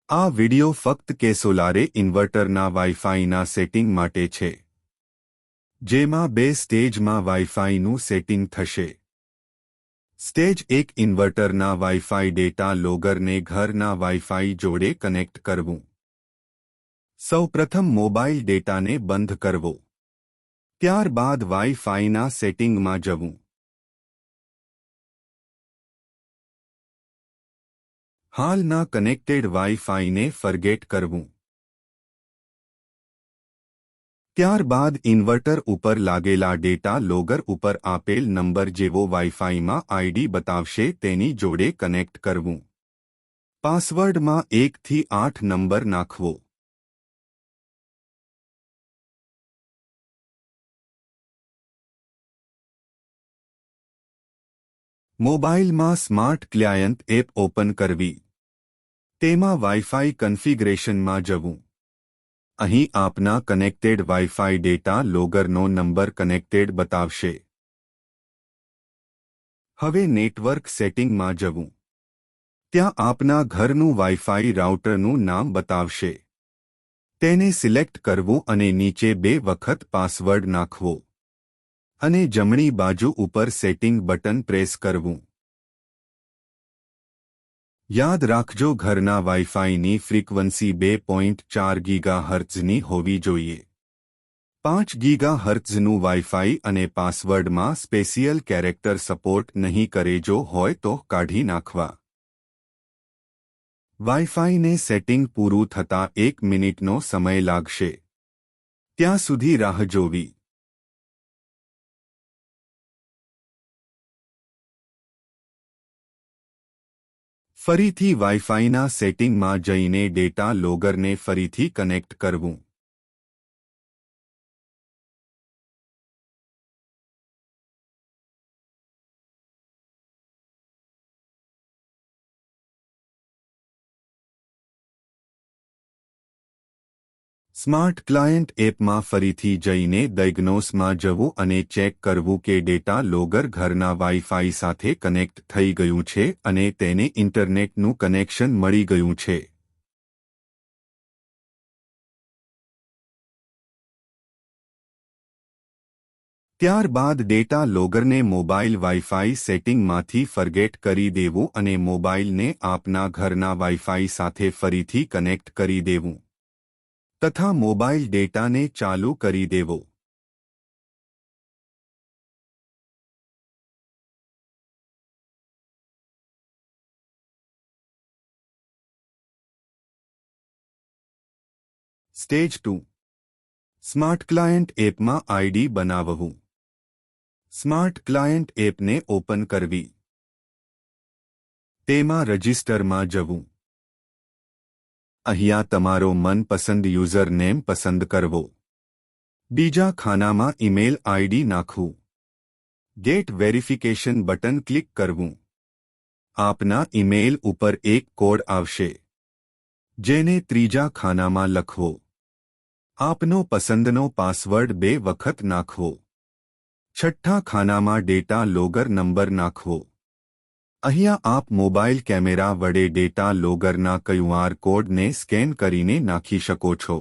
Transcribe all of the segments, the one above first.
આ વિડિયો ફક્ત કે સોલારે ઇન્વર્ટરના વાઇફાઈના સેટિંગ માટે છે, જેમાં 2 સ્ટેજમાં વાઇફાઈનું સેટિંગ થશે. સ્ટેજ 1 ઇન્વર્ટરના વાઇફાઈ ડેટા લોગરને ઘરના વાઇફાઈ જોડે કનેક્ટ કરવું. સૌપ્રથમ મોબાઈલ ડેટાને બંધ કરવો. ત્યારબાદ વાઇફાઈના સેટિંગમાં જવું. હાલના કનેક્ટેડ વાઇફાઈને ફરગેટ કરવું. ત્યારબાદ ઇન્વર્ટર ઉપર લાગેલા ડેટા લોગર ઉપર આપેલ નંબર જેવો વાઇફાઈમાં આઈડી બતાવશે તેની જોડે કનેક્ટ કરવું. પાસવર્ડમાં 1 થી 8 નંબર નાખવો. મોબાઈલમાં સ્માર્ટ ક્લાયન્ટ એપ ઓપન કરવી. તેમાં વાઇફાઈ કન્ફિગરેશનમાં જવું. અહીં આપના કનેક્ટેડ વાઇફાઈ ડેટા લોગરનો નંબર કનેક્ટેડ બતાવશે. હવે નેટવર્ક સેટિંગમાં જવું. ત્યાં આપના ઘરનું વાઇફાઈ રાઉટરનું નામ બતાવશે. તેને સિલેક્ટ કરવું અને નીચે 2 વખત પાસવર્ડ નાખવો. અને જમણી બાજુ ઉપર સેટિંગ બટન પ્રેસ કરવું. યાદ રાખજો, ઘરના વાઇફાઈની ફ્રીક્વન્સી 2.4 ગીગાહર્ટ્ઝની હોવી જોઈએ. 5 ગીગાહર્ટ્ઝનું વાઇફાઈ અને પાસવર્ડમાં સ્પેશિયલ કેરેક્ટર સપોર્ટ નહીં કરે. જો હોય તો કાઢી નાખવા. વાઇફાઈને સેટિંગ પૂરું થતાં 1 મિનિટનો સમય લાગશે. ત્યાં સુધી રાહ જોવી. ફરીથી વાઇફાઈના સેટિંગમાં જઈને ડેટા લોગરને ફરીથી કનેક્ટ કરવું. સ્માર્ટ ક્લાયન્ટ એપમાં ફરીથી જઈને ડાયગ્નોસમાં જવું અને ચેક કરવું કે ડેટા લોગર ઘરના વાઇફાઈ સાથે કનેક્ટ થઈ ગયું છે અને તેને ઇન્ટરનેટનું કનેક્શન મળી ગયું છે. ત્યારબાદ ડેટા લોગરને મોબાઈલ વાઇફાઈ સેટિંગમાંથી ફરગેટ કરી દેવું અને મોબાઈલને આપના ઘરના વાઇફાઈ સાથે ફરીથી કનેક્ટ કરી દેવું તથા મોબાઈલ ડેટાને ચાલુ કરી દેવો. સ્ટેજ 2 સ્માર્ટ ક્લાયન્ટ એપમાં આઈડી બનાવવું. સ્માર્ટ ક્લાયન્ટ એપને ઓપન કરવી. તેમાં રજિસ્ટરમાં જવું. અહીંયા તમારો મનપસંદ યુઝર નેમ પસંદ કરવો. બીજા ખાનામાં ઈમેલ આઈડી નાખવું. ગેટ વેરિફિકેશન બટન ક્લિક કરવું. આપના ઈમેલ ઉપર એક કોડ આવશે, જેને ત્રીજા ખાનામાં લખવો. આપનો પસંદનો પાસવર્ડ 2 વખત નાખવો. છઠ્ઠા ખાનામાં ડેટા લોગર નંબર નાખવો. અહીંયા આપ મોબાઈલ કેમેરા વડે ડેટા લોગરના QR કોડને સ્કેન કરીને નાખી શકો છો.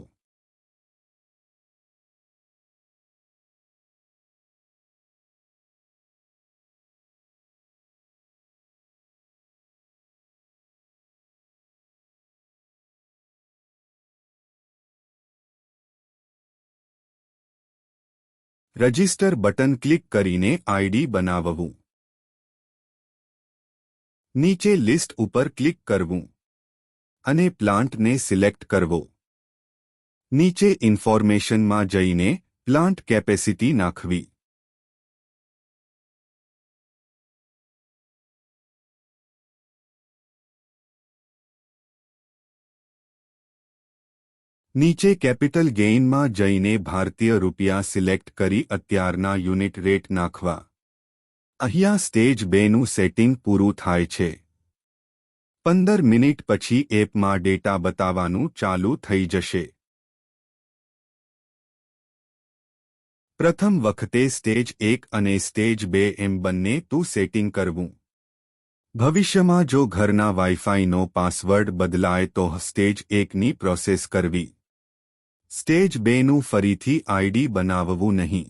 રજિસ્ટર બટન ક્લિક કરીને આઈડી બનાવવું. નીચે લિસ્ટ ઉપર ક્લિક કરવું અને પ્લાન્ટને સિલેક્ટ કરવો. નીચે ઇન્ફોર્મેશનમાં જઈને પ્લાન્ટ કેપેસિટી નાખવી. નીચે કેપિટલ ગેઇનમાં જઈને ભારતીય રૂપિયા સિલેક્ટ કરી અત્યારના યુનિટ રેટ નાખવા. અહીંયા સ્ટેજ 2નું સેટિંગ પૂરું થાય છે. 15 મિનિટ પછી એપમાં ડેટા બતાવવાનું ચાલુ થઈ જશે. પ્રથમ વખતે સ્ટેજ 1 અને સ્ટેજ 2 એમ બંને તું સેટિંગ કરવું. ભવિષ્યમાં જો ઘરના વાઇફાઈનો પાસવર્ડ બદલાય તો સ્ટેજ 1ની પ્રોસેસ કરવી. સ્ટેજ 2નું ફરીથી આઈડી બનાવવું નહીં.